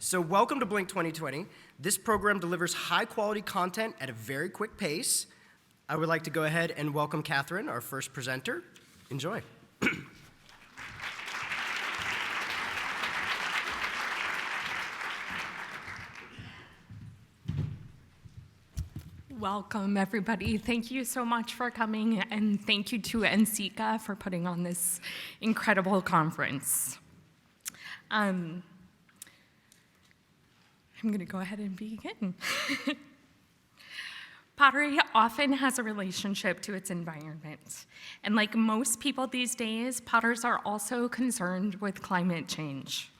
So welcome to Blinc 2020. This program delivers high-quality content at a very quick pace. I would like to go ahead and welcome Catherine, our first presenter. Enjoy. Welcome, everybody. Thank you so much for coming, and thank you to NCECA for putting on this incredible conference. I'm going to go ahead and begin. Pottery often has a relationship to its environment, and like most people these days, potters are also concerned with climate change.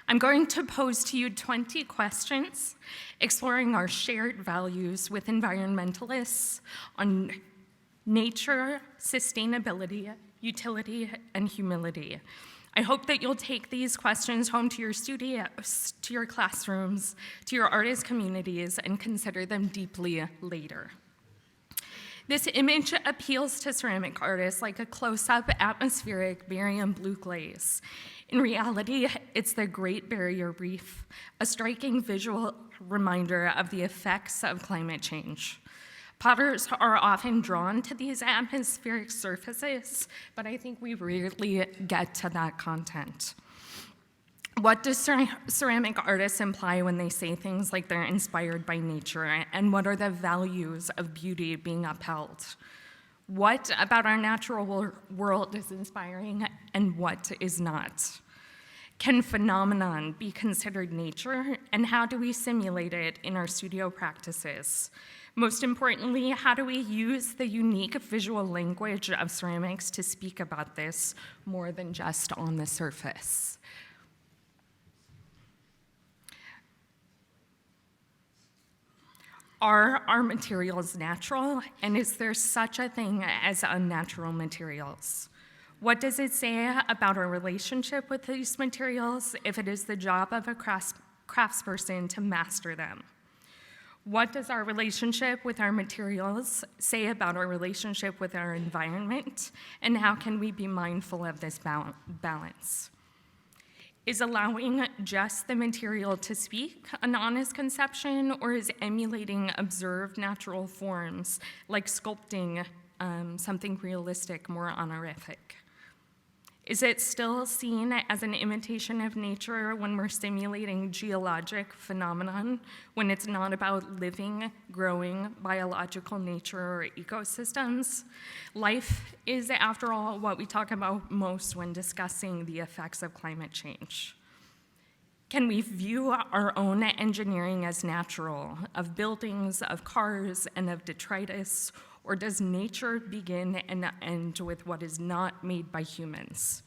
I'm going to pose to you 20 questions exploring our shared values with environmentalists on nature, sustainability, utility, and humility. I hope that you'll take these questions home to your studios, to your classrooms, to your artist communities, and consider them deeply later. This image appeals to ceramic artists like a close-up, atmospheric barium blue glaze. In reality, it's the Great Barrier Reef, a striking visual reminder of the effects of climate change. Potters are often drawn to these atmospheric surfaces, but I think we rarely get to that content. What do ceramic artists imply when they say things like they're inspired by nature, and what are the values of beauty being upheld? What about our natural world is inspiring and what is not? Can phenomenon be considered nature, and how do we simulate it in our studio practices? Most importantly, how do we use the unique visual language of ceramics to speak about this more than just on the surface? Are our materials natural, and is there such a thing as unnatural materials? What does it say about our relationship with these materials if it is the job of a craftsperson to master them? What does our relationship with our materials say about our relationship with our environment, and how can we be mindful of this balance? Is allowing just the material to speak an honest conception, or is emulating observed natural forms, like sculpting something realistic, more honorific? Is it still seen as an imitation of nature when we're simulating geologic phenomenon, when it's not about living, growing, biological nature or ecosystems? Life is, after all, what we talk about most when discussing the effects of climate change. Can we view our own engineering as natural, of buildings, of cars, and of detritus, or does nature begin and end with what is not made by humans?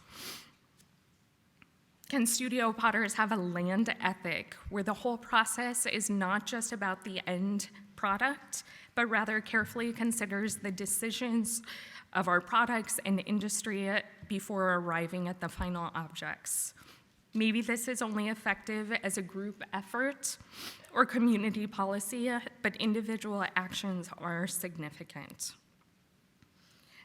Can studio potters have a land ethic where the whole process is not just about the end product, but rather carefully considers the decisions of our products and industry before arriving at the final objects? Maybe this is only effective as a group effort or community policy, but individual actions are significant.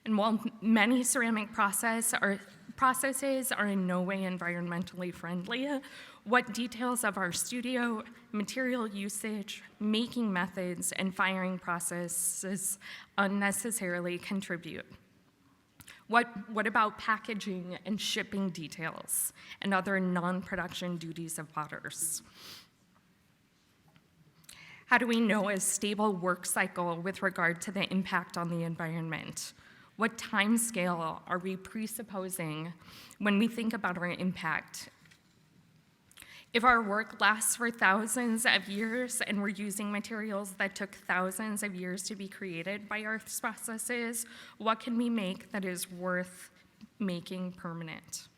And while many ceramic processes are in no way environmentally friendly, what details of our studio, material usage, making methods, and firing processes unnecessarily contribute? What about packaging and shipping details and other non-production duties of potters? How do we know a stable work cycle with regard to the impact on the environment? What time scale are we presupposing when we think about our impact? If our work lasts for thousands of years and we're using materials that took thousands of years to be created by Earth's processes, what can we make that is worth making permanent?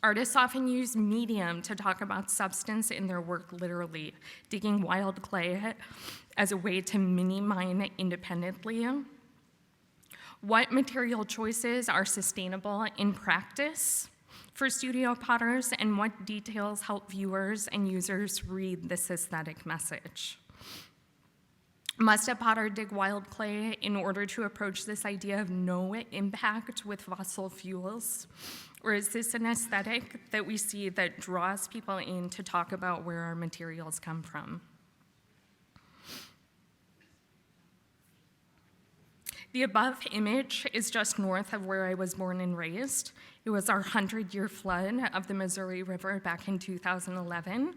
Artists often use medium to talk about substance in their work literally, digging wild clay as a way to mini-mine independently. What material choices are sustainable in practice for studio potters, and what details help viewers and users read this aesthetic message? Must a potter dig wild clay in order to approach this idea of no impact with fossil fuels? Or is this an aesthetic that we see that draws people in to talk about where our materials come from? The above image is just north of where I was born and raised. It was our 100-year flood of the Missouri River back in 2011.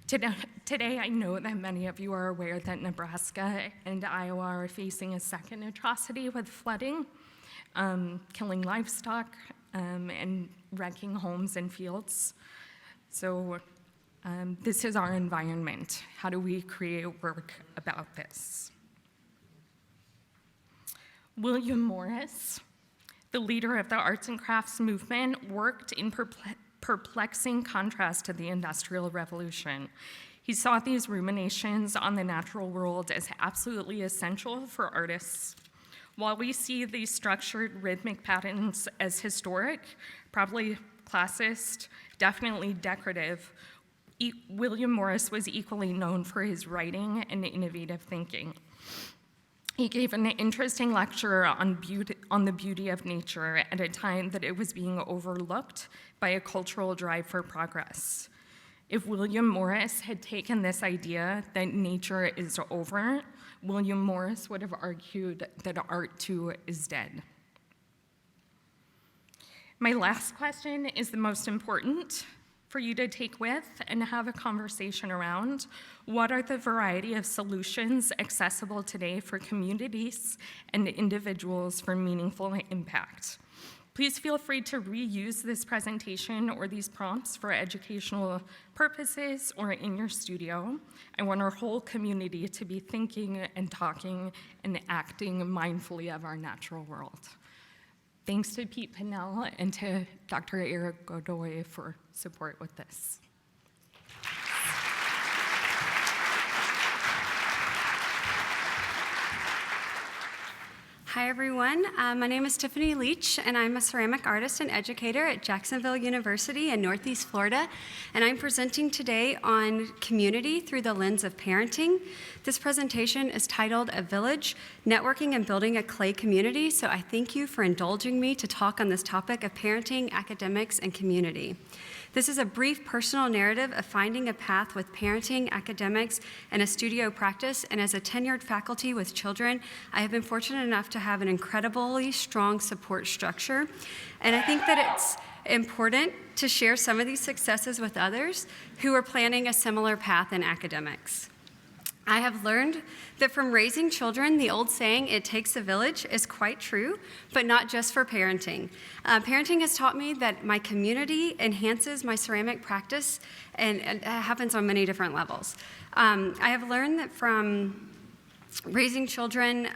Today, I know that many of you are aware that Nebraska and Iowa are facing a second atrocity with flooding, killing livestock, and wrecking homes and fields. So this is our environment. How do we create work about this? William Morris, the leader of the arts and crafts movement, worked in perplexing contrast to the Industrial Revolution. He saw these ruminations on the natural world as absolutely essential for artists. While we see these structured rhythmic patterns as historic, probably classist, definitely decorative, William Morris was equally known for his writing and innovative thinking. He gave an interesting lecture on the beauty of nature at a time that it was being overlooked by a cultural drive for progress. If William Morris had taken this idea that nature is over, William Morris would have argued that art too is dead. My last question is the most important for you to take with and have a conversation around. What are the variety of solutions accessible today for communities and individuals for meaningful impact? Please feel free to reuse this presentation or these prompts for educational purposes or in your studio. I want our whole community to be thinking and talking and acting mindfully of our natural world. Thanks to Pete Pinnell and to Dr. Eric Godoy for support with this. Hi, everyone. My name is Tiffany Leach, and I'm a ceramic artist and educator at Jacksonville University in Northeast Florida, and I'm presenting today on community through the lens of parenting. This presentation is titled A Village, Networking and Building a Clay Community, so I thank you for indulging me to talk on this topic of parenting, academics, and community. This is a brief personal narrative of finding a path with parenting, academics, and a studio practice, and as a tenured faculty with children, I have been fortunate enough to have an incredibly strong support structure, and I think that it's important to share some of these successes with others who are planning a similar path in academics. I have learned that from raising children, the old saying, "It takes a village," is quite true, but not just for parenting. Parenting has taught me that my community enhances my ceramic practice, and it happens on many different levels. I have learned that from raising children,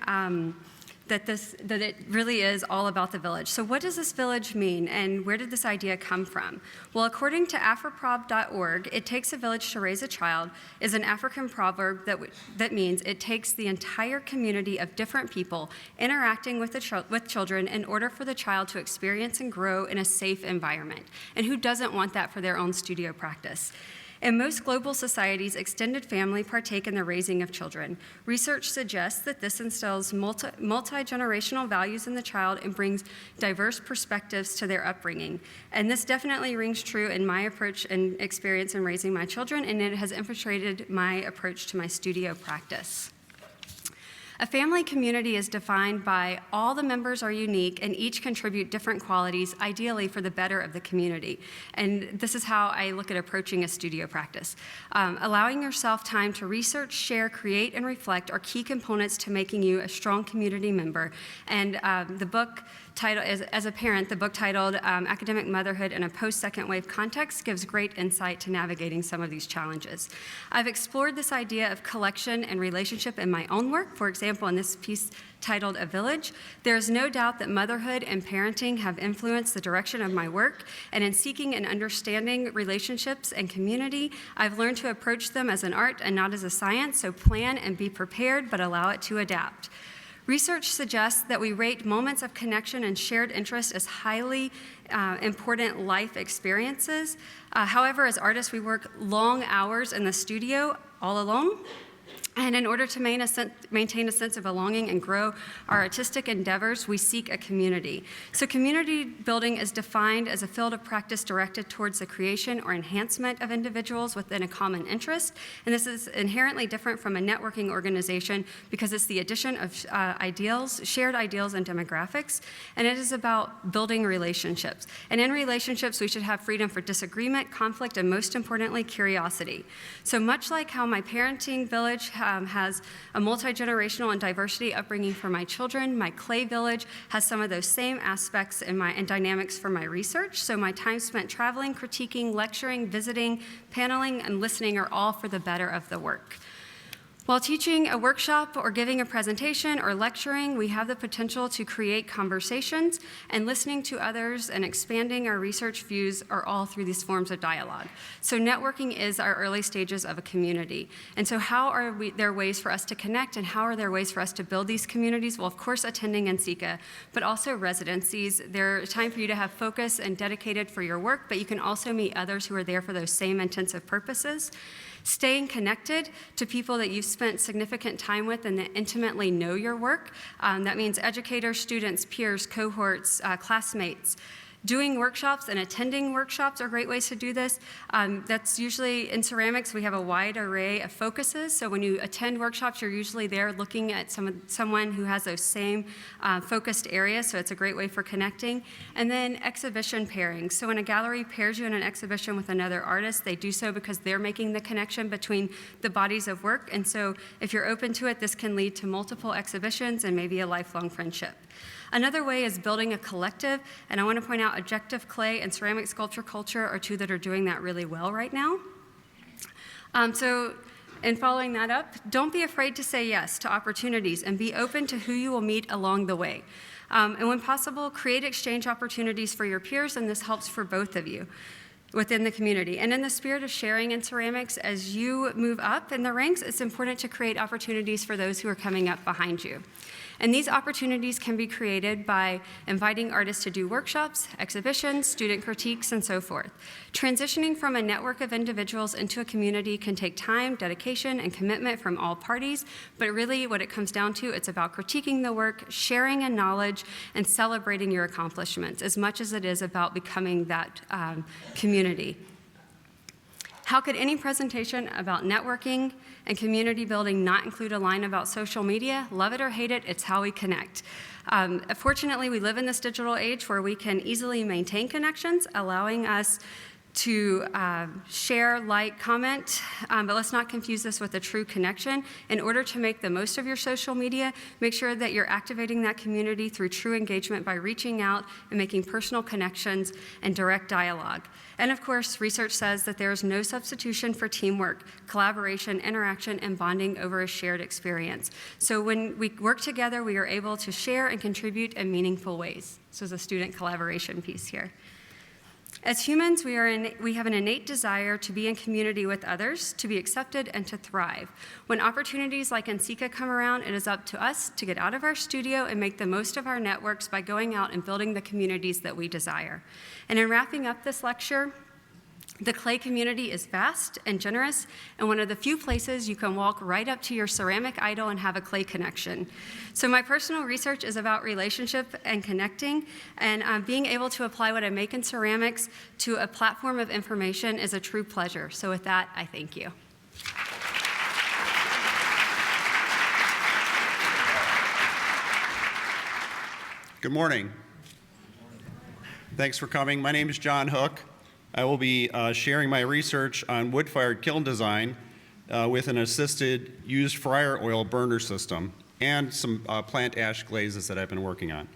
that it really is all about the village. So what does this village mean, and where did this idea come from? Well, according to Afroprob.org, "It takes a village to raise a child" is an African proverb that means it takes the entire community of different people interacting with children in order for the child to experience and grow in a safe environment. And who doesn't want that for their own studio practice? In most global societies, extended family partake in the raising of children. Research suggests that this instills multi-generational values in the child and brings diverse perspectives to their upbringing. And this definitely rings true in my approach and experience in raising my children, and it has infiltrated my approach to my studio practice. A family community is defined by all the members are unique and each contribute different qualities, ideally for the better of the community. And this is how I look at approaching a studio practice. Allowing yourself time to research, share, create, and reflect are key components to making you a strong community member. And the book title, as a parent, the book titled Academic Motherhood in a Post-Second Wave Context gives great insight to navigating some of these challenges. I've explored this idea of collection and relationship in my own work. For example, in this piece titled A Village, there is no doubt that motherhood and parenting have influenced the direction of my work, and in seeking and understanding relationships and community, I've learned to approach them as an art and not as a science, so plan and be prepared, but allow it to adapt. Research suggests that we rate moments of connection and shared interest as highly important life experiences. However, as artists, we work long hours in the studio all alone. And in order to maintain a sense of belonging and grow our artistic endeavors, we seek a community. So community building is defined as a field of practice directed towards the creation or enhancement of individuals within a common interest. And this is inherently different from a networking organization because it's the addition of shared ideals and demographics. And it is about building relationships. And in relationships, we should have freedom for disagreement, conflict, and most importantly, curiosity. So much like how my parenting village has a multi-generational and diversity upbringing for my children, my clay village has some of those same aspects and dynamics for my research. So my time spent traveling, critiquing, lecturing, visiting, paneling, and listening are all for the better of the work. While teaching a workshop or giving a presentation or lecturing, we have the potential to create conversations, and listening to others and expanding our research views are all through these forms of dialogue. So networking is our early stages of a community. And so how are there ways for us to connect, and how are there ways for us to build these communities? Well, of course, attending NCECA, but also residencies. They're a time for you to have focus and dedicated for your work, but you can also meet others who are there for those same intensive purposes. Staying connected to people that you've spent significant time with and that intimately know your work. That means educators, students, peers, cohorts, classmates. Doing workshops and attending workshops are great ways to do this. That's usually in ceramics, we have a wide array of focuses. So when you attend workshops, you're usually there looking at someone who has those same focused areas. So it's a great way for connecting. And then exhibition pairings. So when a gallery pairs you in an exhibition with another artist, they do so because they're making the connection between the bodies of work. And so if you're open to it, this can lead to multiple exhibitions and maybe a lifelong friendship. Another way is building a collective, and I want to point out objective clay and ceramic sculpture culture are two that are doing that really well right now. In following that up, don't be afraid to say yes to opportunities and be open to who you will meet along the way. And when possible, create exchange opportunities for your peers, and this helps for both of you within the community. And in the spirit of sharing in ceramics, as you move up in the ranks, it's important to create opportunities for those who are coming up behind you. And these opportunities can be created by inviting artists to do workshops, exhibitions, student critiques, and so forth. Transitioning from a network of individuals into a community can take time, dedication, and commitment from all parties, but really what it comes down to, it's about critiquing the work, sharing in knowledge, and celebrating your accomplishments as much as it is about becoming that community. How could any presentation about networking and community building not include a line about social media? Love it or hate it, it's how we connect. Fortunately, we live in this digital age where we can easily maintain connections, allowing us to share, like, comment, but let's not confuse this with a true connection. In order to make the most of your social media, make sure that you're activating that community through true engagement by reaching out and making personal connections and direct dialogue. And of course, research says that there is no substitution for teamwork, collaboration, interaction, and bonding over a shared experience. So when we work together, we are able to share and contribute in meaningful ways. This is a student collaboration piece here. As humans, we have an innate desire to be in community with others, to be accepted, and to thrive. When opportunities like NCECA come around, it is up to us to get out of our studio and make the most of our networks by going out and building the communities that we desire. And in wrapping up this lecture, the clay community is vast and generous, and one of the few places you can walk right up to your ceramic idol and have a clay connection. So my personal research is about relationship and connecting, and being able to apply what I make in ceramics to a platform of information is a true pleasure. So with that, I thank you. Good morning. Thanks for coming. My name is John Hook. I will be sharing my research on wood-fired kiln design with an assisted used fryer oil burner system and some plant ash glazes that I've been working on.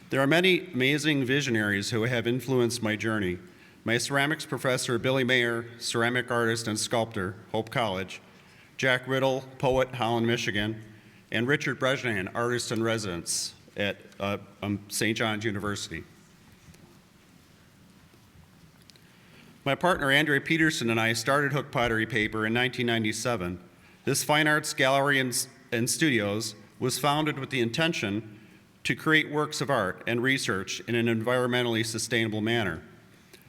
There are many amazing visionaries who have influenced my journey. My ceramics professor, Billy Mayer, ceramic artist and sculptor, Hope College, Jack Riddle, poet, Holland, Michigan, and Richard Brezhnev, artist in residence at St. John's University. My partner, Andre Peterson, and I started Hook Pottery Paper in 1997. This fine arts gallery and studios was founded with the intention to create works of art and research in an environmentally sustainable manner.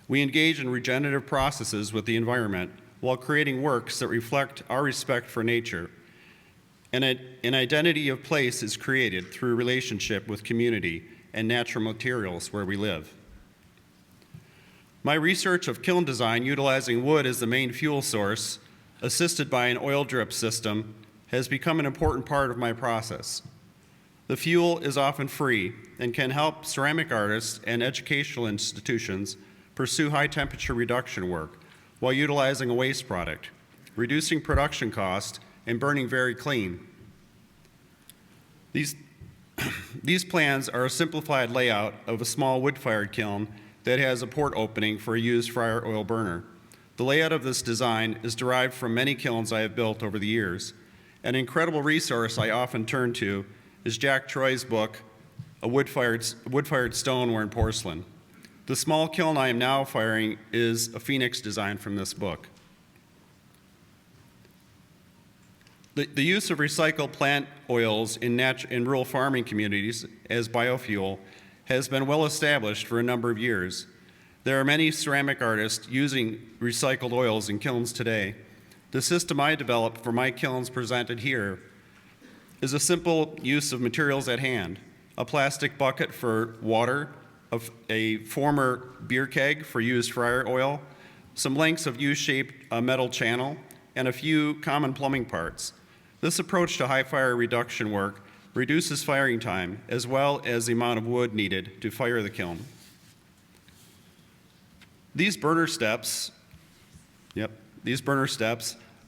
We engage in regenerative processes with the environment while creating works that reflect our respect for nature An identity of place is created through relationship with community and natural materials where we live. My research of kiln design utilizing wood as the main fuel source, assisted by an oil drip system, has become an important part of my process. The fuel is often free and can help ceramic artists and educational institutions pursue high temperature reduction work while utilizing a waste product, reducing production cost, and burning very clean. These plans are a simplified layout of a small wood-fired kiln that has a port opening for a used fryer oil burner. The layout of this design is derived from many kilns I have built over the years. An incredible resource I often turn to is Jack Troy's book, A Wood-Fired Stoneware and Porcelain. The small kiln I am now firing is a Phoenix design from this book. The use of recycled plant oils in rural farming communities as biofuel has been well established for a number of years. There are many ceramic artists using recycled oils in kilns today. The system I developed for my kilns presented here is a simple use of materials at hand: a plastic bucket for water, a former beer keg for used fryer oil, some lengths of U-shaped metal channel, and a few common plumbing parts. This approach to high fire reduction work reduces firing time as well as the amount of wood needed to fire the kiln. These burner steps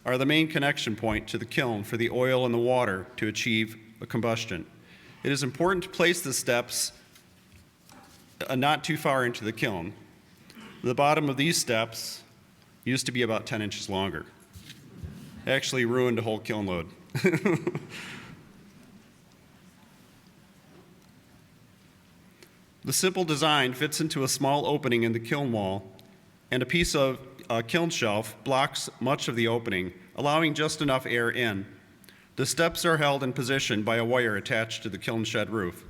are the main connection point to the kiln for the oil and the water to achieve a combustion. It is important to place the steps not too far into the kiln. The bottom of these steps used to be about 10 inches longer. Actually ruined a whole kiln load. The simple design fits into a small opening in the kiln wall, and a piece of kiln shelf blocks much of the opening, allowing just enough air in. The steps are held in position by a wire attached to the kiln shed roof.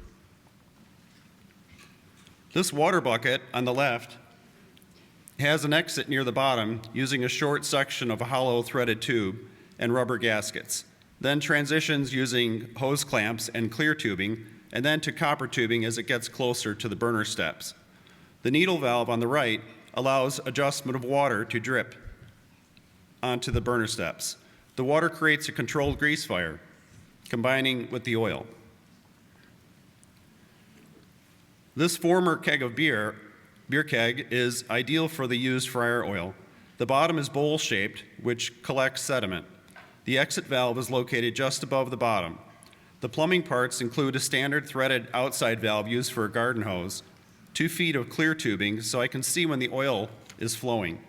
This water bucket on the left has an exit near the bottom using a short section of a hollow threaded tube and rubber gaskets, then transitions using hose clamps and clear tubing, and then to copper tubing as it gets closer to the burner steps. The needle valve on the right allows adjustment of water to drip onto the burner steps. The water creates a controlled grease fire, combining with the oil. This former keg of beer keg is ideal for the used fryer oil. The bottom is bowl-shaped, which collects sediment. The exit valve is located just above the bottom. The plumbing parts include a standard threaded outside valve used for a garden hose, 2 feet of clear tubing so I can see when the oil is flowing,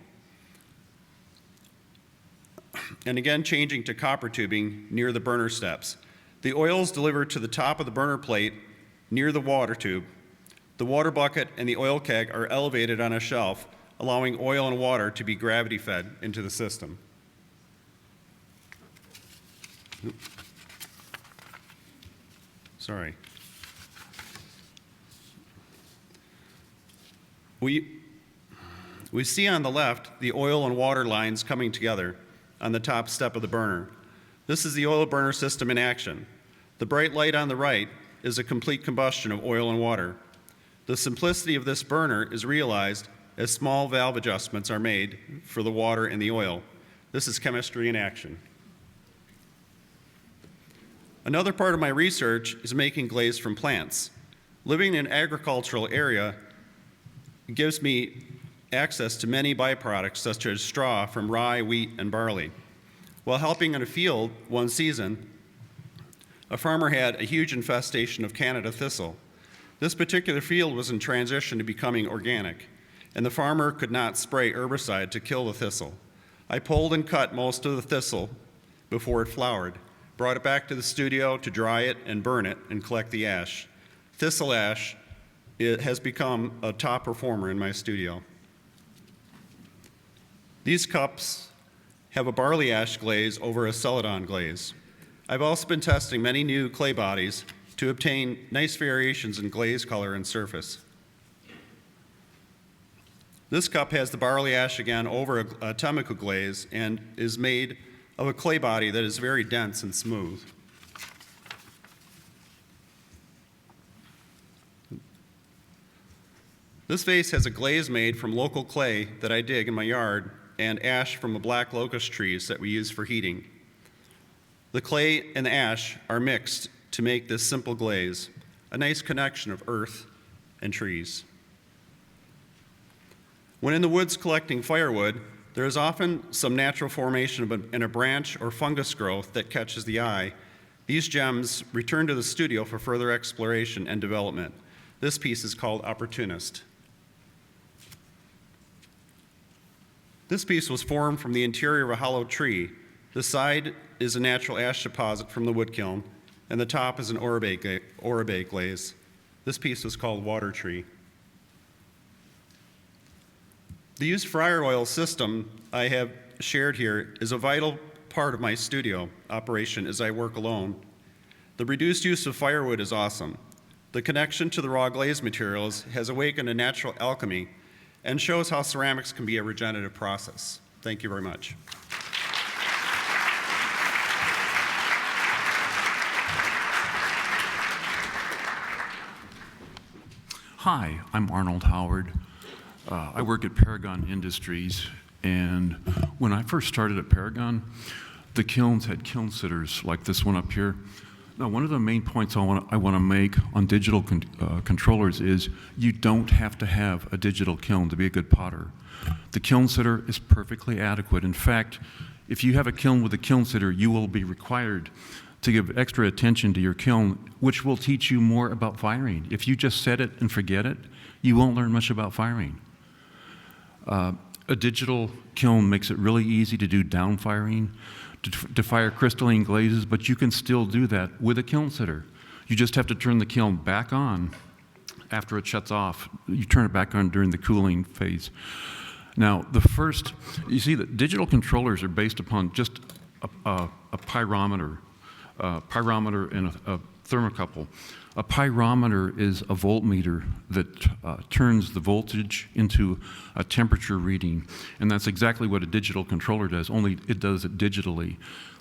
and again changing to copper tubing near the burner steps. The oil is delivered to the top of the burner plate near the water tube. The water bucket and the oil keg are elevated on a shelf, allowing oil and water to be gravity fed into the system. Sorry. We see on the left the oil and water lines coming together on the top step of the burner. This is the oil burner system in action. The bright light on the right is a complete combustion of oil and water. The simplicity of this burner is realized as small valve adjustments are made for the water and the oil. This is chemistry in action. Another part of my research is making glaze from plants. Living in an agricultural area gives me access to many byproducts such as straw from rye, wheat, and barley. While helping in a field one season, a farmer had a huge infestation of Canada thistle. This particular field was in transition to becoming organic, and the farmer could not spray herbicide to kill the thistle. I pulled and cut most of the thistle before it flowered, brought it back to the studio to dry it and burn it and collect the ash. Thistle ash has become a top performer in my studio. These cups have a barley ash glaze over a celadon glaze. I've also been testing many new clay bodies to obtain nice variations in glaze color and surface. This cup has the barley ash again over a chemical glaze and is made of a clay body that is very dense and smooth. This vase has a glaze made from local clay that I dig in my yard and ash from the black locust trees that we use for heating. The clay and the ash are mixed to make this simple glaze, a nice connection of earth and trees. When in the woods collecting firewood, there is often some natural formation in a branch or fungus growth that catches the eye. These gems return to the studio for further exploration and development. This piece is called Opportunist. This piece was formed from the interior of a hollow tree. The side is a natural ash deposit from the wood kiln, and the top is an Oribe glaze. This piece was called Water Tree. The used fryer oil system I have shared here is a vital part of my studio operation as I work alone. The reduced use of firewood is awesome. The connection to the raw glaze materials has awakened a natural alchemy and shows how ceramics can be a regenerative process. Thank you very much. Hi, I'm Arne Old Howard. I work at Paragon Industries, and when I first started at Paragon, the kilns had kiln sitters like this one up here. Now, one of the main points I want to make on digital controllers is you don't have to have a digital kiln to be a good potter. The kiln sitter is perfectly adequate. In fact, if you have a kiln with a kiln sitter, you will be required to give extra attention to your kiln, which will teach you more about firing. If you just set it and forget it, you won't learn much about firing. A digital kiln makes it really easy to do down firing, to fire crystalline glazes, but you can still do that with a kiln sitter. You just have to turn the kiln back on after it shuts off. You turn it back on during the cooling phase. Now, you see that digital controllers are based upon just a pyrometer and a thermocouple. A pyrometer is a voltmeter that turns the voltage into a temperature reading, and that's exactly what a digital controller does, only it does it digitally.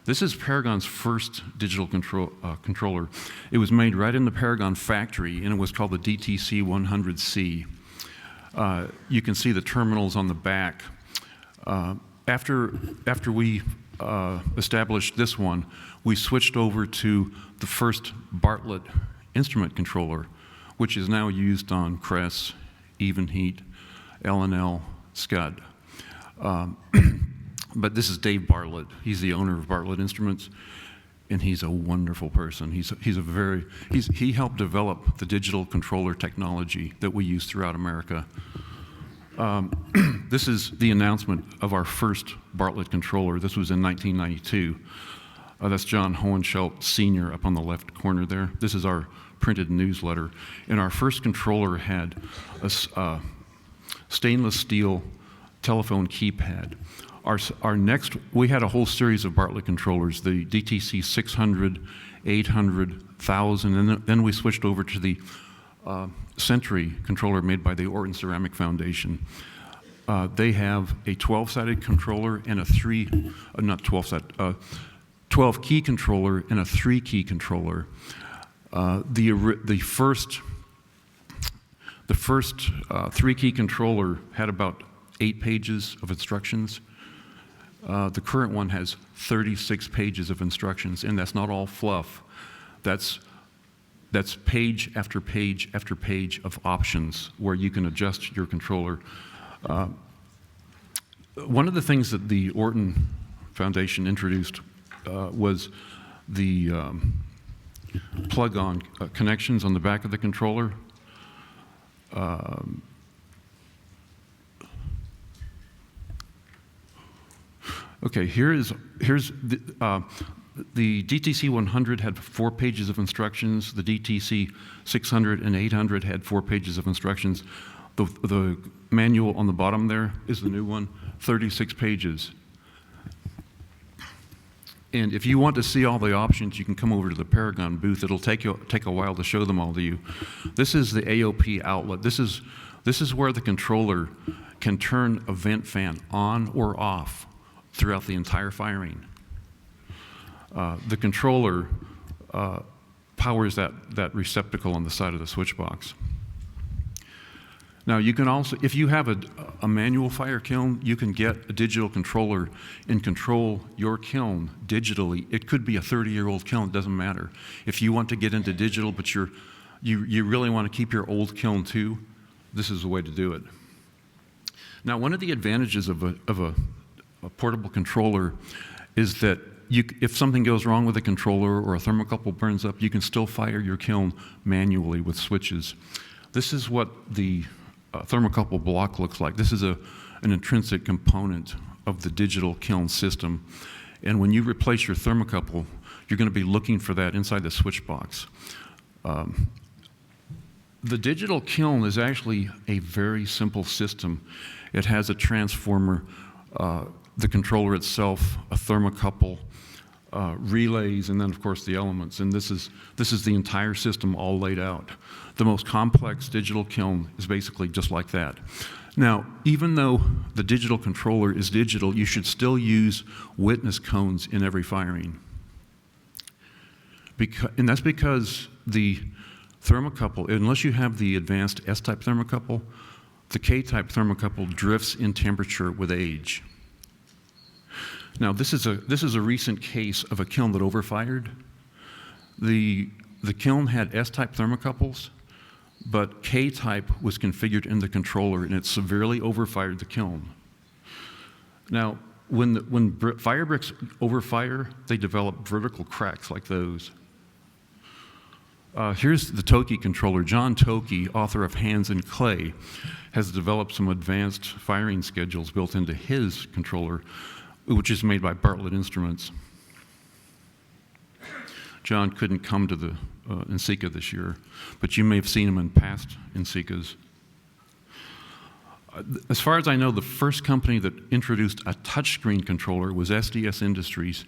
This is Paragon's first digital controller. It was made right in the Paragon factory, and it was called the DTC 100C. You can see the terminals on the back. After we established this one, we switched over to the first Bartlett instrument controller, which is now used on Crest, Evenheat, L&L, Scud. But this is Dave Bartlett. He's the owner of Bartlett Instruments, and he's a wonderful person. He helped develop the digital controller technology that we use throughout America. This is the announcement of our first Bartlett controller. This was in 1992. That's John Hohenschelt Sr. up on the left corner there. This is our printed newsletter. And our first controller had a stainless steel telephone keypad. We had a whole series of Bartlett controllers, the DTC 600, 800, 1000, and then we switched over to the Century controller made by the Orton Ceramic Foundation. They have a 12-sided controller and a 12-key controller and a 3-key controller. The first 3-key controller had about 8 pages of instructions. The current one has 36 pages of instructions, and that's not all fluff. That's page after page after page of options where you can adjust your controller. One of the things that the Orton Foundation introduced was the plug-on connections on the back of the controller. Okay, here's the DTC 100 had 4 pages of instructions. The DTC 600 and 800 had 4 pages of instructions. The manual on the bottom there is the new one, 36 pages. And if you want to see all the options, you can come over to the Paragon booth. It'll take a while to show them all to you. This is the AOP outlet. This is where the controller can turn a vent fan on or off throughout the entire firing. The controller powers that receptacle on the side of the switch box. Now, you can also, if you have a manual fire kiln, you can get a digital controller and control your kiln digitally. It could be a 30-year-old kiln, it doesn't matter. If you want to get into digital, but you really want to keep your old kiln too, this is the way to do it. Now, one of the advantages of a portable controller is that if something goes wrong with a controller or a thermocouple burns up, you can still fire your kiln manually with switches. This is what the thermocouple block looks like. This is an intrinsic component of the digital kiln system. And when you replace your thermocouple, you're going to be looking for that inside the switch box. The digital kiln is actually a very simple system. It has a transformer, the controller itself, a thermocouple, relays, and then of course the elements. And this is the entire system all laid out. The most complex digital kiln is basically just like that. Now, even though the digital controller is digital, you should still use witness cones in every firing. And that's because the thermocouple, unless you have the advanced S-type thermocouple, the K-type thermocouple drifts in temperature with age. Now, this is a recent case of a kiln that overfired. The kiln had S-type thermocouples, but K-type was configured in the controller, and it severely overfired the kiln. Now, when fire bricks overfire, they develop vertical cracks like those. Here's the Toki controller. John Toki, author of Hands in Clay, has developed some advanced firing schedules built into his controller, which is made by Bartlett Instruments. John couldn't come to the NCECA this year, but you may have seen him in past NCECAs. As far as I know, the first company that introduced a touchscreen controller was SDS Industries,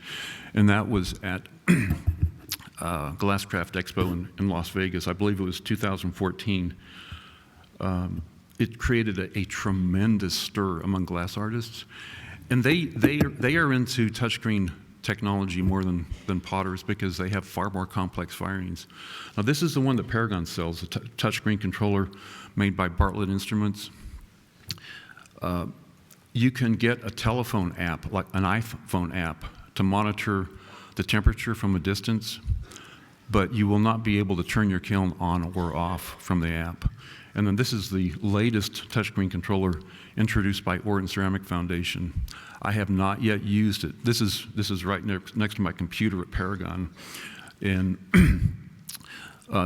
and that was at Glasscraft Expo in Las Vegas. I believe it was 2014. It created a tremendous stir among glass artists, and they are into touchscreen technology more than potters because they have far more complex firings. Now, this is the one that Paragon sells, a touchscreen controller made by Bartlett Instruments. You can get a telephone app, like an iPhone app, to monitor the temperature from a distance, but you will not be able to turn your kiln on or off from the app. And then this is the latest touchscreen controller introduced by Orton Ceramic Foundation. I have not yet used it. This is right next to my computer at Paragon. And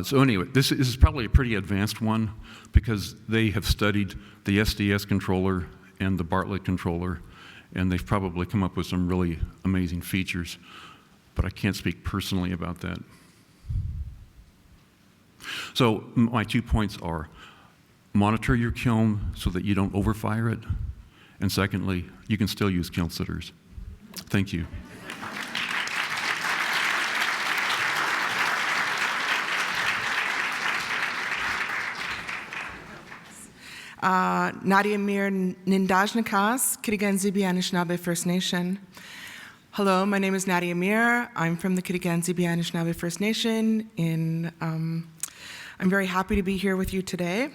so anyway, this is probably a pretty advanced one because they have studied the SDS controller and the Bartlett controller, and they've probably come up with some really amazing features, but I can't speak personally about that. So my 2 points are: monitor your kiln so that you don't overfire it, and secondly, you can still use kiln sitters. Thank you. Nadia Miren Nindajnakas, Kiriganzibi Anishinaabe First Nation. Hello, my name is Nadia Miren. I'm from the Kiriganzibi Anishinaabe First Nation. I'm very happy to be here with you today.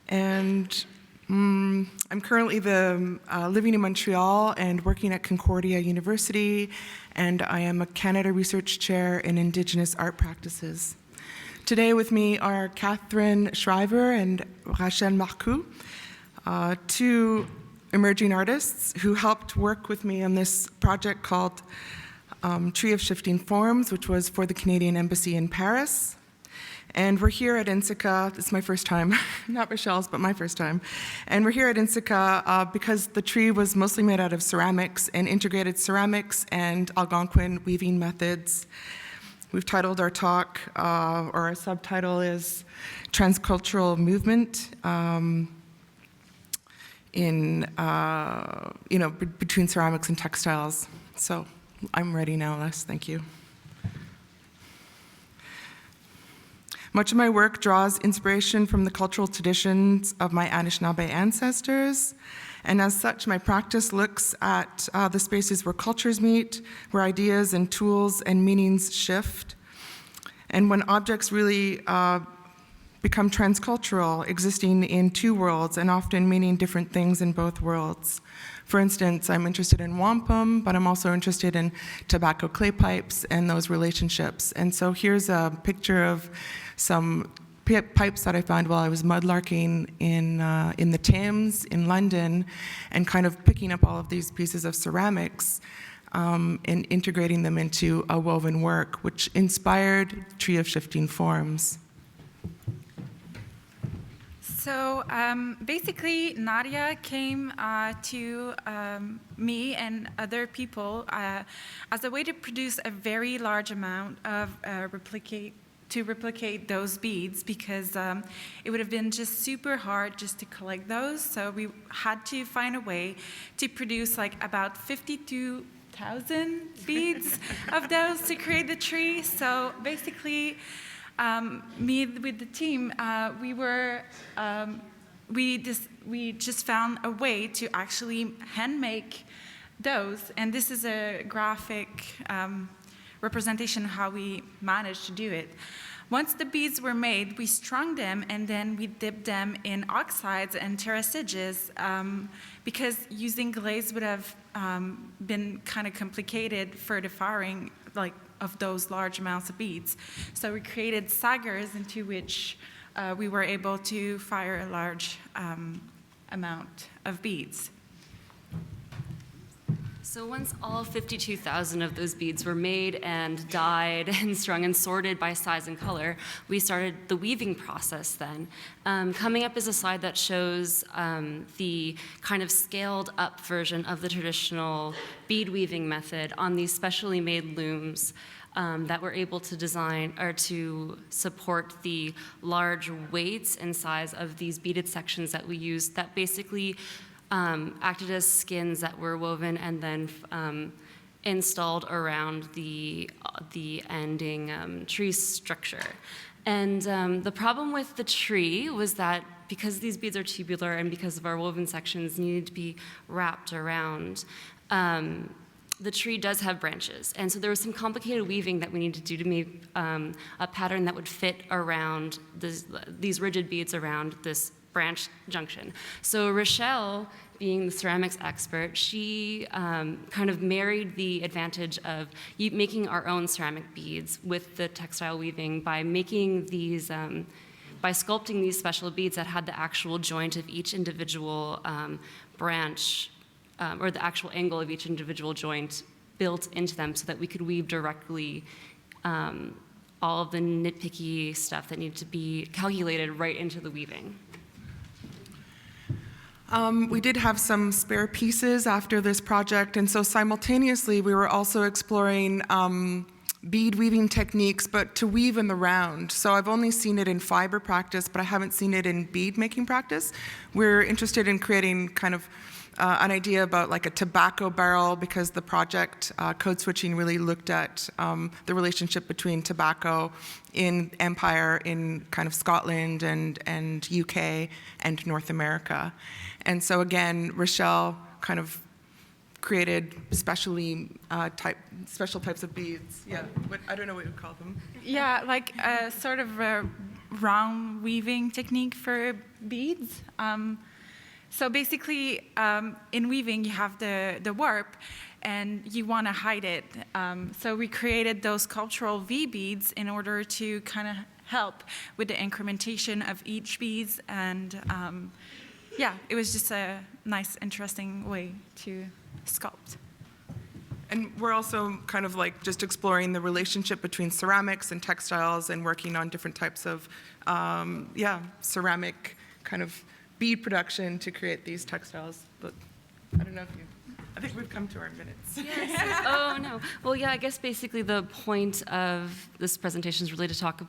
And I'm currently living in Montreal and working at Concordia University, and I am a Canada Research Chair in Indigenous Art Practices. Today with me are Catherine Shriver and Rachel Marcoux, two emerging artists who helped work with me on this project called Tree of Shifting Forms, which was for the Canadian Embassy in Paris. And we're here at NCECA, it's my first time, not Michelle's, but my first time. And we're here at NCECA because the tree was mostly made out of ceramics and integrated ceramics and Algonquin weaving methods. We've titled our talk, or our subtitle is Transcultural Movement between ceramics and textiles. So I'm ready now, Les, thank you. Much of my work draws inspiration from the cultural traditions of my Anishinaabe ancestors, and as such, my practice looks at the spaces where cultures meet, where ideas and tools and meanings shift, and when objects really become transcultural, existing in two worlds and often meaning different things in both worlds. For instance, I'm interested in wampum, but I'm also interested in tobacco clay pipes and those relationships. And so here's a picture of some pipes that I found while I was mudlarking in the Thames in London, and kind of picking up all of these pieces of ceramics and integrating them into a woven work, which inspired Tree of Shifting Forms. So basically, Nadia came to me and other people as a way to produce a very large amount of replicate those beads, because it would have been just super hard just to collect those. So we had to find a way to produce like about 52,000 beads of those to create the tree. So basically, me with the team, we just found a way to actually hand make those, and this is a graphic representation of how we managed to do it. Once the beads were made, we strung them, and then we dipped them in oxides and terraciges, because using glaze would have been kind of complicated for the firing of those large amounts of beads. So we created saggers into which we were able to fire a large amount of beads. So once all 52,000 of those beads were made and dyed and strung and sorted by size and color, we started the weaving process then. Coming up is a slide that shows the kind of scaled up version of the traditional bead weaving method on these specially made looms that were able to design or to support the large weights and size of these beaded sections that we used, that basically acted as skins that were woven and then installed around the ending tree structure. And the problem with the tree was that because these beads are tubular and because of our woven sections needed to be wrapped around, the tree does have branches. And so there was some complicated weaving that we needed to do to make a pattern that would fit around these rigid beads around this branch junction. So Rochelle, being the ceramics expert, she kind of married the advantage of making our own ceramic beads with the textile weaving by making these, by sculpting these special beads that had the actual joint of each individual branch, or the actual angle of each individual joint built into them so that we could weave directly all of the nitpicky stuff that needed to be calculated right into the weaving. We did have some spare pieces after this project, and so simultaneously we were also exploring bead weaving techniques, but to weave in the round. So I've only seen it in fiber practice, but I haven't seen it in bead making practice. We're interested in creating kind of an idea about like a tobacco barrel, because the project Code Switching really looked at the relationship between tobacco in Empire, in kind of Scotland and UK and North America. And so again, Rochelle kind of created special types of beads. Yeah, I don't know what you would call them. Yeah, like a sort of a round weaving technique for beads. So basically, in weaving, you have the warp, and you want to hide it. So we created those sculptural V beads in order to kind of help with the incrementation of each beads. And yeah, it was just a nice, interesting way to sculpt. And we're also kind of like just exploring the relationship between ceramics and textiles and working on different types of, ceramic kind of bead production to create these textiles. But I don't know if I think we've come to our minutes. Yes. Oh, no. Well, yeah, I guess basically the point of this presentation is really to talk,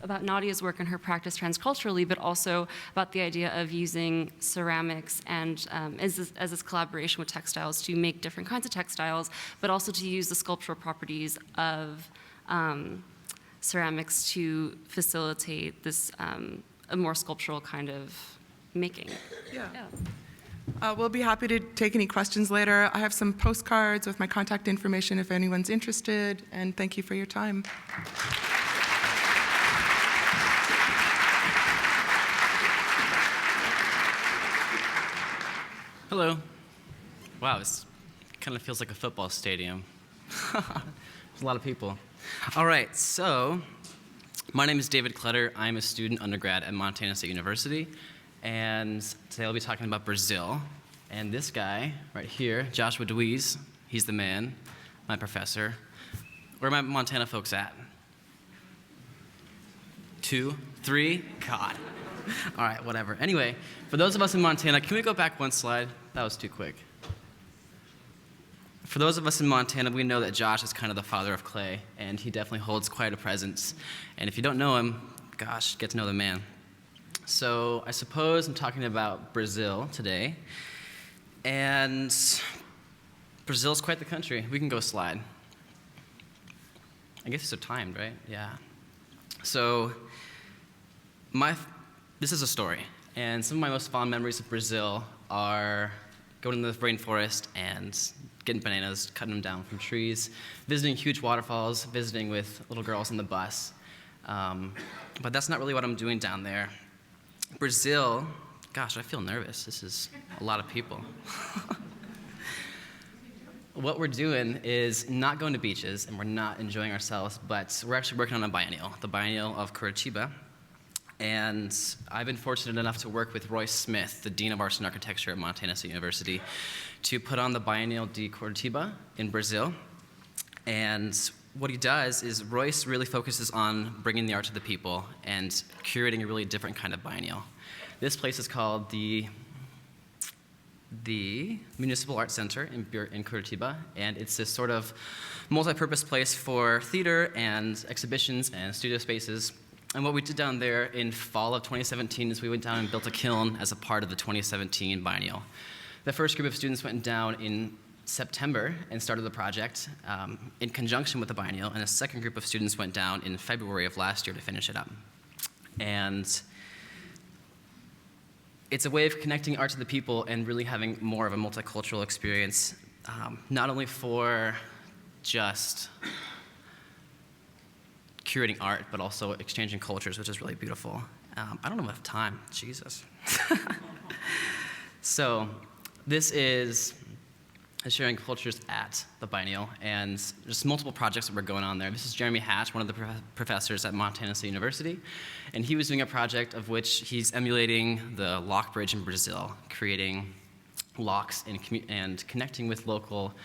about Nadia's work and her practice transculturally, but also about the idea of using ceramics and as this collaboration with textiles to make different kinds of textiles, but also to use the sculptural properties of ceramics to facilitate this a more sculptural kind of making. Yeah. We'll be happy to take any questions later. I have some postcards with my contact information if anyone's interested, and thank you for your time. Hello. Wow, this kind of feels like a football stadium. There's a lot of people. All right, so my name is David Clutter. I'm a student undergrad at Montana State University, and today I'll be talking about Brazil. And this guy right here, Joshua DeWeese, he's the man, my professor. Where are my Montana folks at? 2, 3, God. All right, whatever. Anyway, for those of us in Montana, can we go back one slide? That was too quick. For those of us in Montana, we know that Josh is kind of the father of clay, and he definitely holds quite a presence. And if you don't know him, gosh, get to know the man. So I suppose I'm talking about Brazil today. And Brazil's quite the country. We can go slide. I guess these are timed, right? Yeah. So this is a story. And some of my most fond memories of Brazil are going to the rainforest and getting bananas, cutting them down from trees, visiting huge waterfalls, visiting with little girls on the bus. But that's not really what I'm doing down there. Brazil, gosh, I feel nervous. This is a lot of people. What we're doing is not going to beaches, and we're not enjoying ourselves, but we're actually working on a biennial, the biennial of Curitiba. And I've been fortunate enough to work with Royce Smith, the Dean of Arts and Architecture at Montana State University, to put on the Biennial de Curitiba in Brazil. And what he does is Royce really focuses on bringing the art to the people and curating a really different kind of biennial. This place is called the Municipal Arts Center in Curitiba, and it's this sort of multi-purpose place for theater and exhibitions and studio spaces. And what we did down there in fall of 2017 is we went down and built a kiln as a part of the 2017 biennial. The first group of students went down in September and started the project in conjunction with the biennial, and a second group of students went down in February of last year to finish it up. And it's a way of connecting art to the people and really having more of a multicultural experience, not only for just curating art, but also exchanging cultures, which is really beautiful. I don't know if I have time, Jesus. So this is sharing cultures at the biennial, and there's multiple projects that were going on there. This is Jeremy Hatch, one of the professors at Montana State University, and he was doing a project of which he's emulating the lock bridge in Brazil, creating locks and connecting with local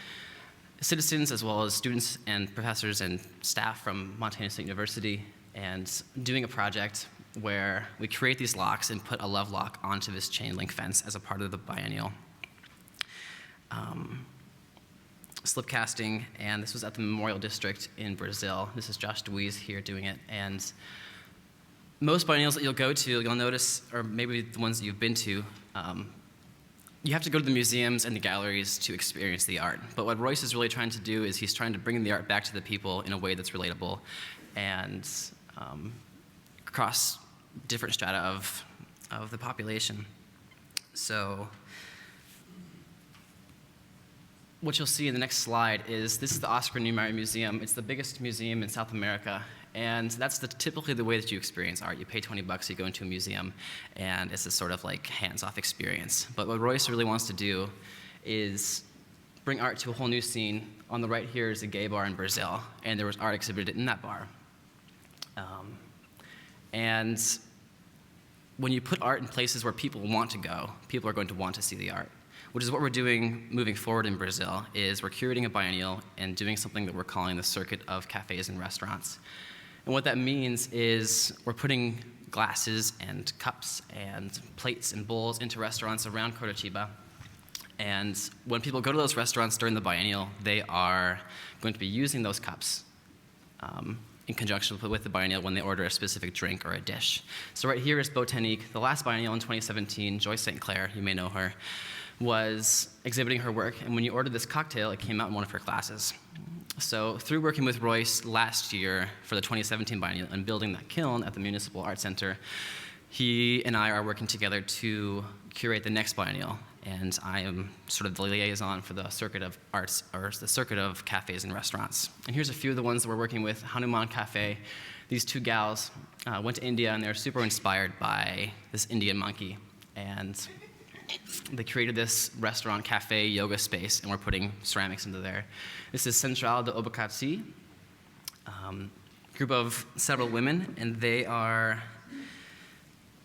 citizens as well as students and professors and staff from Montana State University, and doing a project where we create these locks and put a love lock onto this chain link fence as a part of the biennial. Slip casting, and this was at the Memorial District in Brazil. This is Josh DeWeese here doing it, and most biennials that you'll go to, you'll notice, or maybe the ones that you've been to, you have to go to the museums and the galleries to experience the art. But what Royce is really trying to do is he's trying to bring the art back to the people in a way that's relatable and across different strata of the population. So what you'll see in the next slide is this is the Oscar Niemeyer Museum. It's the biggest museum in South America, and that's typically the way that you experience art. You pay $20, you go into a museum, and it's this sort of like hands-off experience. But what Royce really wants to do is bring art to a whole new scene. On the right here is a gay bar in Brazil, and there was art exhibited in that bar. And when you put art in places where people want to go, people are going to want to see the art, which is what we're doing moving forward in Brazil, is we're curating a biennial and doing something that we're calling the circuit of cafes and restaurants. And what that means is we're putting glasses and cups and plates and bowls into restaurants around Curitiba. And when people go to those restaurants during the biennial, they are going to be using those cups in conjunction with the biennial when they order a specific drink or a dish. So right here is Botanique. The last biennial in 2017, Joyce St. Clair, you may know her, was exhibiting her work, and when you ordered this cocktail, it came out in one of her classes. So through working with Royce last year for the 2017 biennial and building that kiln at the Municipal Arts Center, he and I are working together to curate the next biennial, and I am sort of the liaison for the circuit of arts, or the circuit of cafes and restaurants. And here's a few of the ones that we're working with. Hanuman Cafe. These two gals went to India, and they're super inspired by this Indian monkey, and they created this restaurant, cafe, yoga space, and we're putting ceramics into there. This is Central de Obokatsi, group of several women, and they are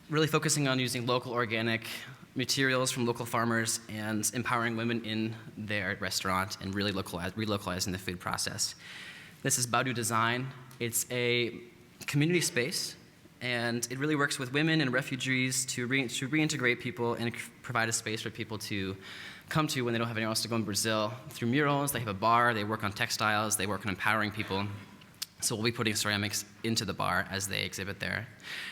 really focusing on using local organic materials from local farmers and empowering women in their restaurant and really relocalizing the food process. This is Badu Design. It's a community space, and it really works with women and refugees to reintegrate people and provide a space for people to come to when they don't have anywhere else to go in Brazil. Through murals, they have a bar, they work on textiles, they work on empowering people. So we'll be putting ceramics into the bar as they exhibit there.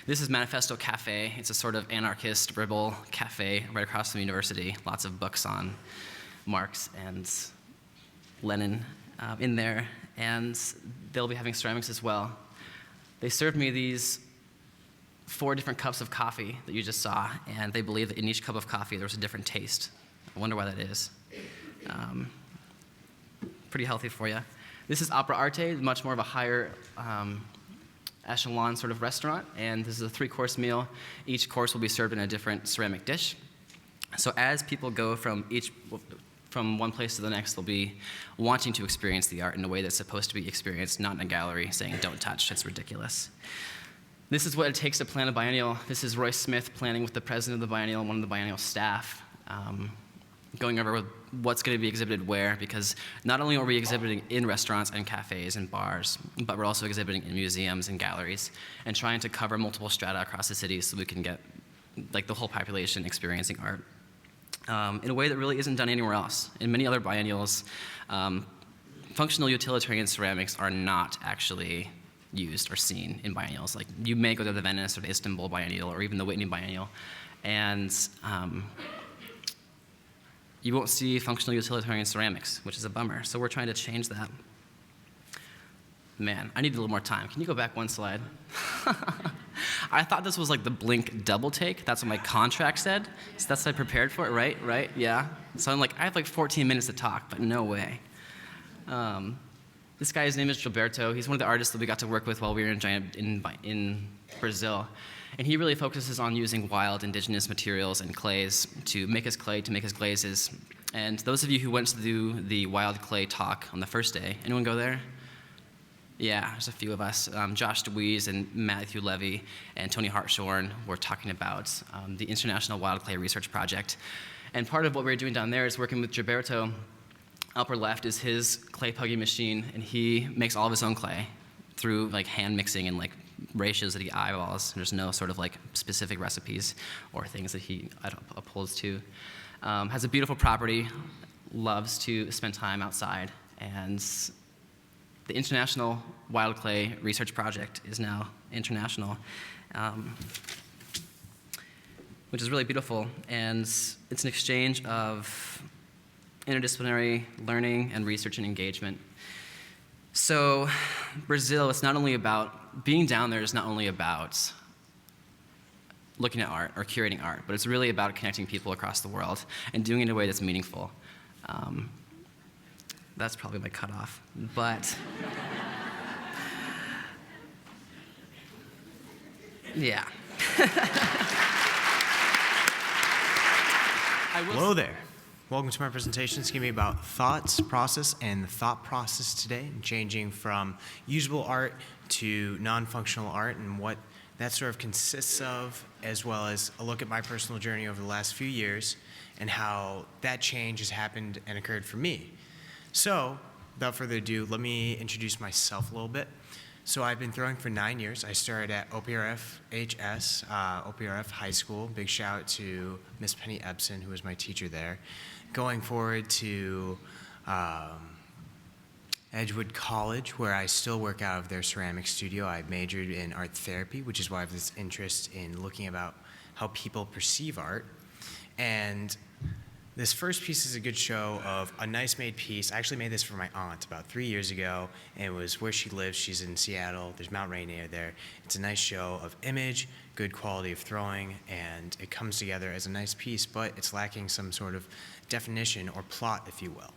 This is Manifesto Cafe. It's a sort of anarchist rebel cafe right across from the university. Lots of books on Marx and Lenin in there. And they'll be having ceramics as well. They served me these 4 different cups of coffee that you just saw, and they believe that in each cup of coffee there was a different taste. I wonder why that is. Pretty healthy for you. This is Opera Arte, much more of a higher echelon sort of restaurant, and this is a 3-course meal. Each course will be served in a different ceramic dish. So as people go from one place to the next, they'll be wanting to experience the art in a way that's supposed to be experienced, not in a gallery saying, don't touch, it's ridiculous. This is what it takes to plan a biennial. This is Royce Smith planning with the president of the biennial and one of the biennial staff, going over what's going to be exhibited where, because not only are we exhibiting in restaurants and cafes and bars, but we're also exhibiting in museums and galleries and trying to cover multiple strata across the city so we can get like the whole population experiencing art in a way that really isn't done anywhere else. In many other biennials, functional utilitarian ceramics are not actually used or seen in biennials. Like you may go to the Venice or the Istanbul Biennial or even the Whitney Biennial, and you won't see functional utilitarian ceramics, which is a bummer. So we're trying to change that. Man, I need a little more time. Can you go back one slide? I thought this was like the Blinc double take. That's what my contract said. So that's what I prepared for it, right? Right? Yeah. So I'm like, I have like 14 minutes to talk, but no way. This guy's name is Gilberto. He's one of the artists that we got to work with while we were in Brazil. And he really focuses on using wild indigenous materials and clays to make his clay, to make his glazes. And those of you who went to do the wild clay talk on the first day, anyone go there? Yeah, there's a few of us. Josh DeWeese and Matthew Levy and Tony Hartshorn were talking about the International Wild Clay Research Project. And part of what we're doing down there is working with Gilberto. Upper left is his clay pugging machine, and he makes all of his own clay through like hand mixing and like ratios that he eyeballs. There's no sort of like specific recipes or things that he upholds to. Has a beautiful property, loves to spend time outside, and the International Wild Clay Research Project is now international, which is really beautiful, and it's an exchange of interdisciplinary learning and research and engagement. So Brazil, it's not only about, being down there is not only about looking at art or curating art, but it's really about connecting people across the world and doing it in a way that's meaningful. That's probably my cutoff, but yeah. Hello there. Welcome to my presentation. It's going to be about thoughts, process, and the thought process today, and changing from usable art to non-functional art and what that sort of consists of, as well as a look at my personal journey over the last few years and how that change has happened and occurred for me. So, without further ado, let me introduce myself a little bit. So I've been throwing for 9 years. I started at OPRF HS, OPRF High School. Big shout out to Miss Penny Ebsen, who was my teacher there. Going forward to Edgewood College, where I still work out of their ceramic studio. I majored in art therapy, which is why I have this interest in looking about how people perceive art. And this first piece is a good show of a nice made piece. I actually made this for my aunt about 3 years ago, and it was where she lives. She's in Seattle. There's Mount Rainier there. It's a nice show of image, good quality of throwing, and it comes together as a nice piece, but it's lacking some sort of definition or plot, if you will.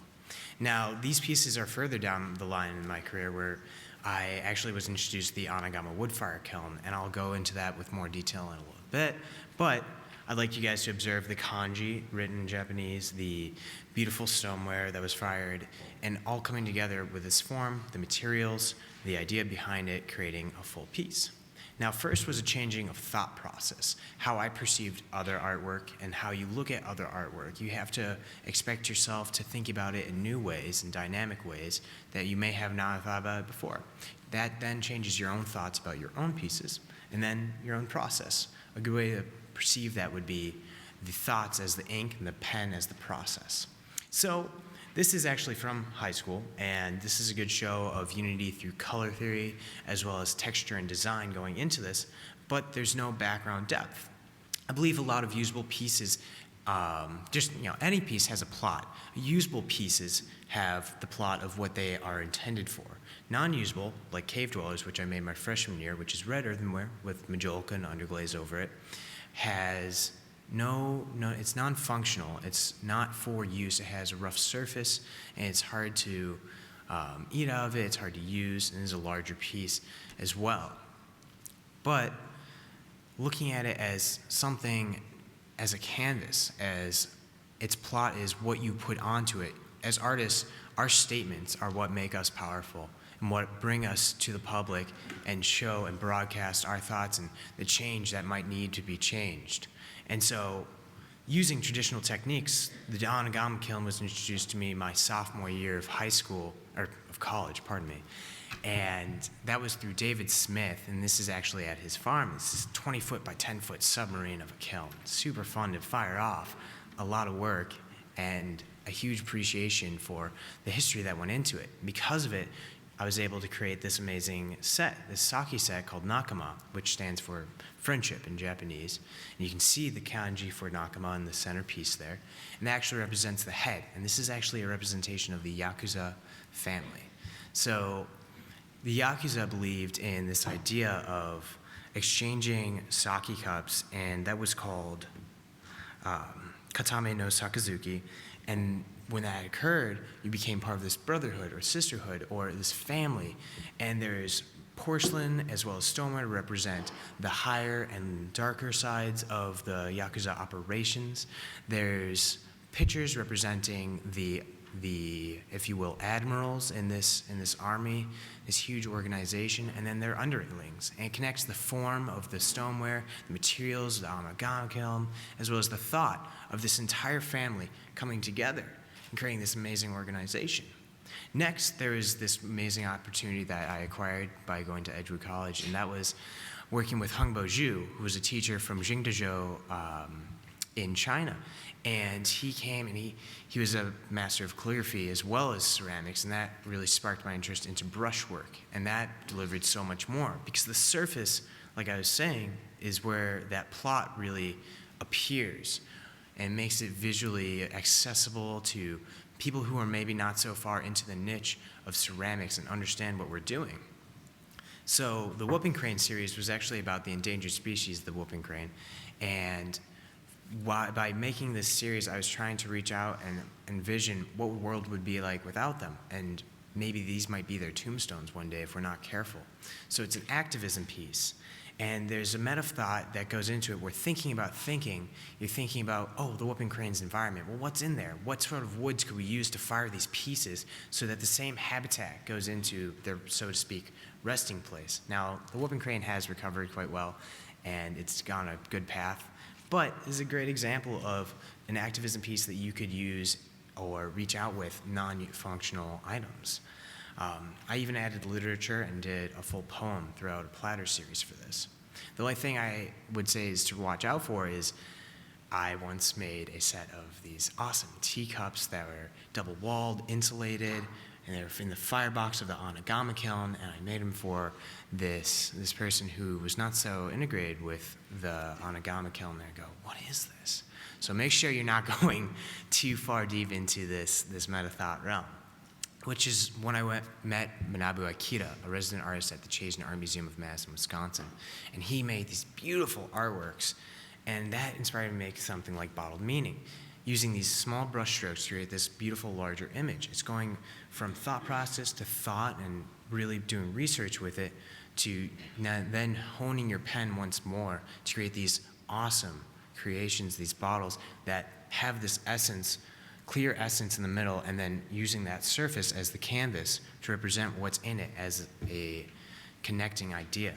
Now, these pieces are further down the line in my career where I actually was introduced to the Anagama wood fire kiln, and I'll go into that with more detail in a little bit. But I'd like you guys to observe the kanji written in Japanese, the beautiful stoneware that was fired, and all coming together with this form, the materials, the idea behind it, creating a full piece. Now, first was a changing of thought process, how I perceived other artwork and how you look at other artwork. You have to expect yourself to think about it in new ways and dynamic ways that you may have not thought about it before. That then changes your own thoughts about your own pieces and then your own process. A good way to perceive that would be the thoughts as the ink and the pen as the process. So this is actually from high school, and this is a good show of unity through color theory as well as texture and design going into this, but there's no background depth. I believe a lot of usable pieces, any piece has a plot. Usable pieces have the plot of what they are intended for. Non-usable, like Cave Dwellers, which I made my freshman year, which is red earthenware with majolica and underglaze over it, has it's non-functional. It's not for use. It has a rough surface, and it's hard to eat out of it. It's hard to use, and it's a larger piece as well. But looking at it as something, as a canvas, as its plot is what you put onto it. As artists, our statements are what make us powerful and what bring us to the public and show and broadcast our thoughts and the change that might need to be changed. And so, using traditional techniques, the onigami kiln was introduced to me my sophomore year of high school, or of college, pardon me. And that was through David Smith, and this is actually at his farm. This is a 20-foot by 10-foot submarine of a kiln. Super fun to fire off, a lot of work, and a huge appreciation for the history that went into it. Because of it, I was able to create this amazing set, this sake set called Nakama, which stands for friendship in Japanese. And you can see the kanji for Nakama in the centerpiece there. And that actually represents the head. And this is actually a representation of the Yakuza family. So the Yakuza believed in this idea of exchanging sake cups, and that was called Katame no Sakazuki. And when that occurred, you became part of this brotherhood or sisterhood or this family. And there's porcelain as well as stoneware to represent the higher and darker sides of the Yakuza operations. There's pictures representing the if you will, admirals in this army, this huge organization, and then their underlings. And it connects the form of the stoneware, the materials, the onigami kiln, as well as the thought of this entire family coming together and creating this amazing organization. Next, there is this amazing opportunity that I acquired by going to Edgewood College, and that was working with Hungbo Zhu, who was a teacher from Jingdezhou in China. And he came and he was a master of calligraphy as well as ceramics, and that really sparked my interest into brushwork. And that delivered so much more because the surface, like I was saying, is where that plot really appears and makes it visually accessible to people who are maybe not so far into the niche of ceramics and understand what we're doing. So the whooping crane series was actually about the endangered species, the whooping crane, and by making this series, I was trying to reach out and envision what the world would be like without them, and maybe these might be their tombstones one day if we're not careful. So it's an activism piece, and there's a meta thought that goes into it. We're thinking about thinking. You're thinking about, oh, the whooping crane's environment. Well, what's in there? What sort of woods could we use to fire these pieces so that the same habitat goes into their, so to speak, resting place? Now, the whooping crane has recovered quite well, and it's gone a good path. But is a great example of an activism piece that you could use or reach out with non-functional items. I even added literature and did a full poem throughout a platter series for this. The only thing I would say is to watch out for is I once made a set of these awesome teacups that were double-walled, insulated, and they were in the firebox of the onigami kiln, and I made them for this person who was not so integrated with the onigami kiln. They go, what is this? So make sure you're not going too far deep into this meta thought realm, which is when I met Manabu Akira, a resident artist at the Chase Art Museum of Madison, Wisconsin, and he made these beautiful artworks, and that inspired me to make something like Bottled Meaning, using these small brush strokes to create this beautiful larger image. It's going from thought process to thought and really doing research with it to then honing your pen once more to create these awesome creations, these bottles that have this essence, clear essence in the middle, and then using that surface as the canvas to represent what's in it as a connecting idea.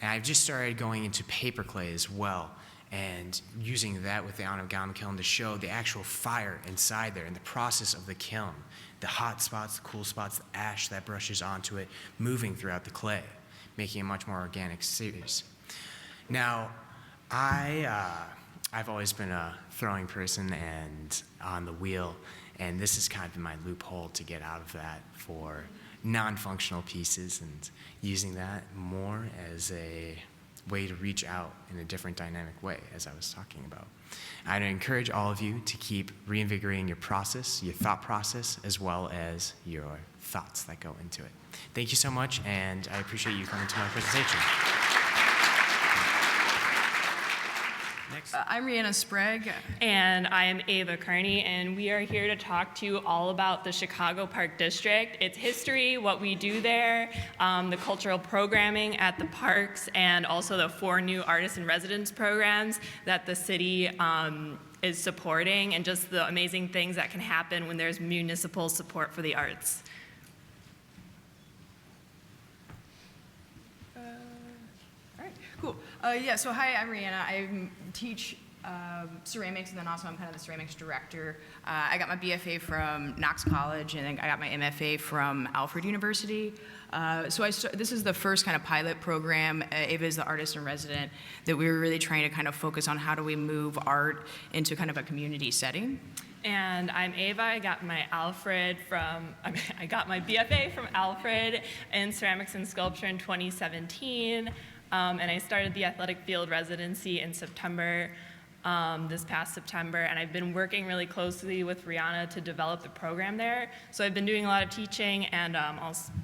And I've just started going into paper clay as well, and using that with the Onigami kiln to show the actual fire inside there and the process of the kiln, the hot spots, the cool spots, the ash that brushes onto it, moving throughout the clay, making a much more organic series. Now, I've always been a throwing person and on the wheel, and this is kind of my loophole to get out of that for non-functional pieces and using that more as a way to reach out in a different dynamic way, as I was talking about. I'd encourage all of you to keep reinvigorating your process, your thought process, as well as your thoughts that go into it. Thank you so much, and I appreciate you coming to my presentation. Next. I'm Rihanna Sprague. And I am Ava Carney, and we are here to talk to you all about the Chicago Park District, its history, what we do there, the cultural programming at the parks, and also the 4 new artist in residence programs that the city is supporting, and just the amazing things that can happen when there's municipal support for the arts. Cool. Yeah, so hi, I'm Rihanna. I teach ceramics, and then also I'm kind of the ceramics director. I got my BFA from Knox College, and then I got my MFA from Alfred University. This is the first kind of pilot program. Ava is the artist in resident that we were really trying to kind of focus on how do we move art into kind of a community setting. And I'm Ava. I got my I got my BFA from Alfred in ceramics and sculpture in 2017. And I started the athletic field residency in September, this past September, and I've been working really closely with Rihanna to develop the program there. So I've been doing a lot of teaching, and also.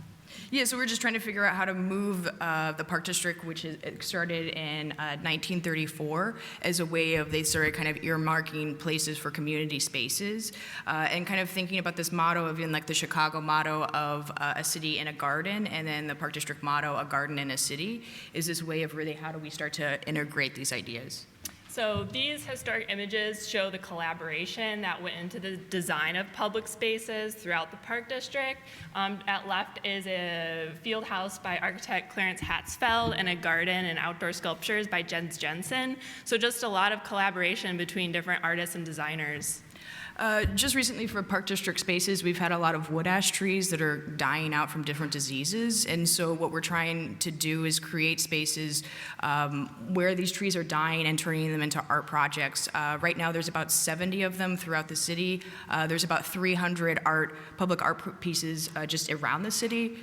Yeah, so we're just trying to figure out how to move the Park District, which started in 1934, as a way of, they started kind of earmarking places for community spaces, and kind of thinking about this motto of, like the Chicago motto of a city in a garden, and then the Park District motto, a garden in a city, is this way of really how do we start to integrate these ideas. So these historic images show the collaboration that went into the design of public spaces throughout the Park District. At left is a field house by architect Clarence Hatzfeld and a garden and outdoor sculptures by Jens Jensen. So just a lot of collaboration between different artists and designers. Just recently for Park District spaces, we've had a lot of wood ash trees that are dying out from different diseases. And so what we're trying to do is create spaces where these trees are dying and turning them into art projects. Right now there's about 70 of them throughout the city. There's about 300 public art pieces just around the city.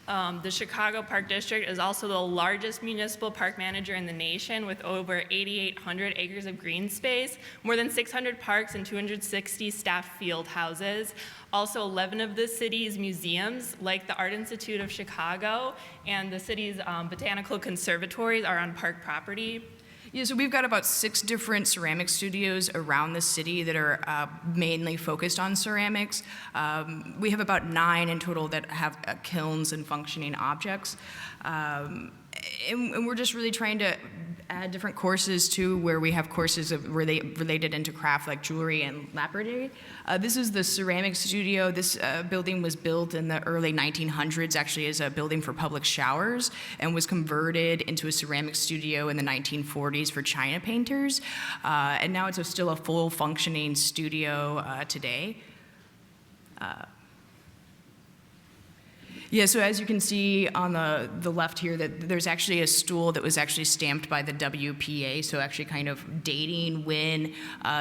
The Chicago Park District is also the largest municipal park manager in the nation with over 8,800 acres of green space, more than 600 parks and 260 staffed field houses. Also 11 of the city's museums, like the Art Institute of Chicago and the city's botanical conservatories, are on park property. Yeah, so we've got about 6 different ceramic studios around the city that are mainly focused on ceramics. We have about 9 in total that have kilns and functioning objects. And we're just really trying to add different courses too, where we have courses related into craft like jewelry and lapidary. This is the ceramic studio. This building was built in the early 1900s, actually as a building for public showers, and was converted into a ceramic studio in the 1940s for China painters. And now it's still a full functioning studio today. Yeah, so as you can see on the left here, that there's actually a stool that was actually stamped by the WPA, so actually kind of dating when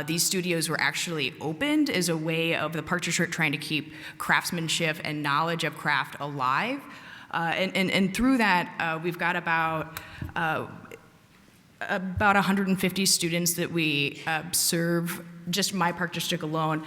these studios were actually opened as a way of the Park District trying to keep craftsmanship and knowledge of craft alive. And through that, we've got about 150 students that we serve. Just my Park District alone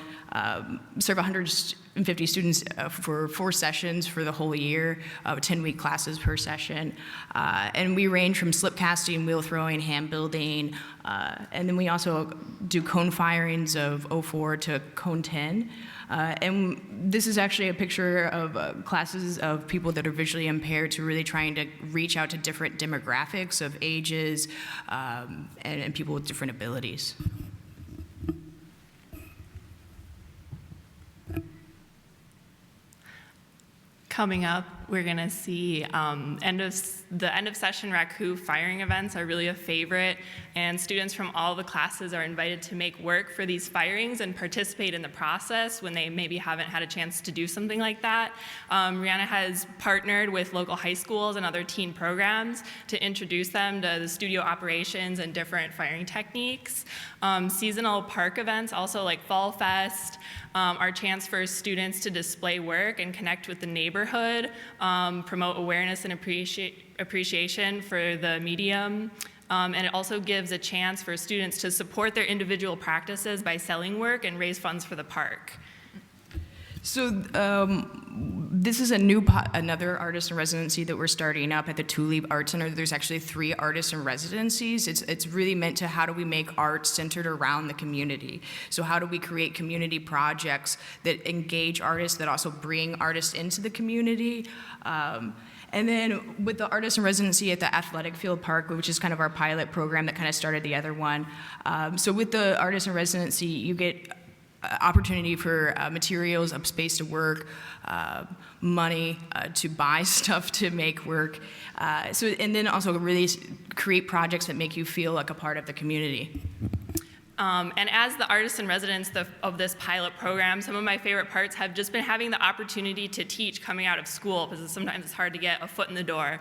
serve 150 students for 4 sessions for the whole year, 10-week classes per session. And we range from slip casting, wheel throwing, hand building, and then we also do cone firings of 04 to cone 10. And this is actually a picture of classes of people that are visually impaired, to really trying to reach out to different demographics of ages and people with different abilities. Coming up, we're going to see the end of session Raku firing events are really a favorite, and students from all the classes are invited to make work for these firings and participate in the process when they maybe haven't had a chance to do something like that. Rihanna has partnered with local high schools and other teen programs to introduce them to the studio operations and different firing techniques. Seasonal park events, also like Fall Fest, are a chance for students to display work and connect with the neighborhood, promote awareness and appreciation for the medium. And it also gives a chance for students to support their individual practices by selling work and raise funds for the park. So this is another artist in residency that we're starting up at the Tulip Art Center. There's actually 3 artists in residencies. It's really meant to, how do we make art centered around the community? So how do we create community projects that engage artists, that also bring artists into the community? And then with the artist in residency at the Athletic Field Park, which is kind of our pilot program that kind of started the other one. So with the artist in residency, you get opportunity for materials, up space to work, money to buy stuff to make work. And then also really create projects that make you feel like a part of the community. And as the artists in residence of this pilot program, some of my favorite parts have just been having the opportunity to teach coming out of school, because sometimes it's hard to get a foot in the door.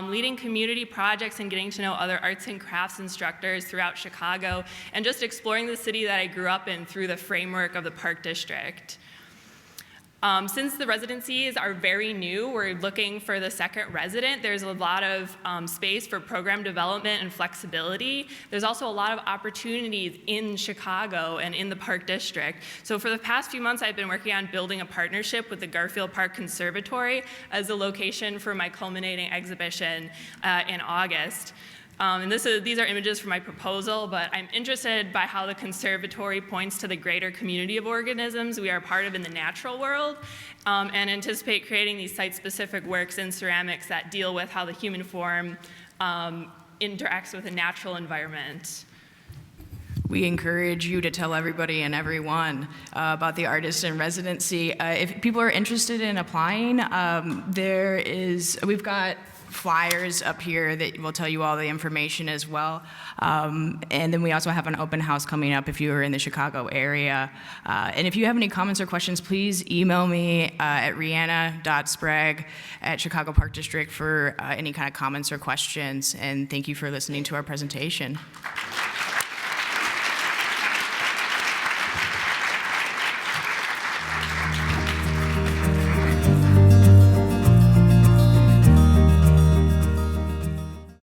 Leading community projects and getting to know other arts and crafts instructors throughout Chicago, and just exploring the city that I grew up in through the framework of the Park District. Since the residencies are very new, we're looking for the second resident. There's a lot of space for program development and flexibility. There's also a lot of opportunities in Chicago and in the Park District. So for the past few months, I've been working on building a partnership with the Garfield Park Conservatory as the location for my culminating exhibition in August. And these are images from my proposal, but I'm interested by how the conservatory points to the greater community of organisms we are part of in the natural world, and anticipate creating these site-specific works in ceramics that deal with how the human form interacts with a natural environment. We encourage you to tell everybody and everyone about the artist in residency. If people are interested in applying, we've got flyers up here that will tell you all the information as well. And then we also have an open house coming up if you are in the Chicago area. And if you have any comments or questions, please email me at rihanna.sprague@Chicago Park District for any kind of comments or questions. And thank you for listening to our presentation.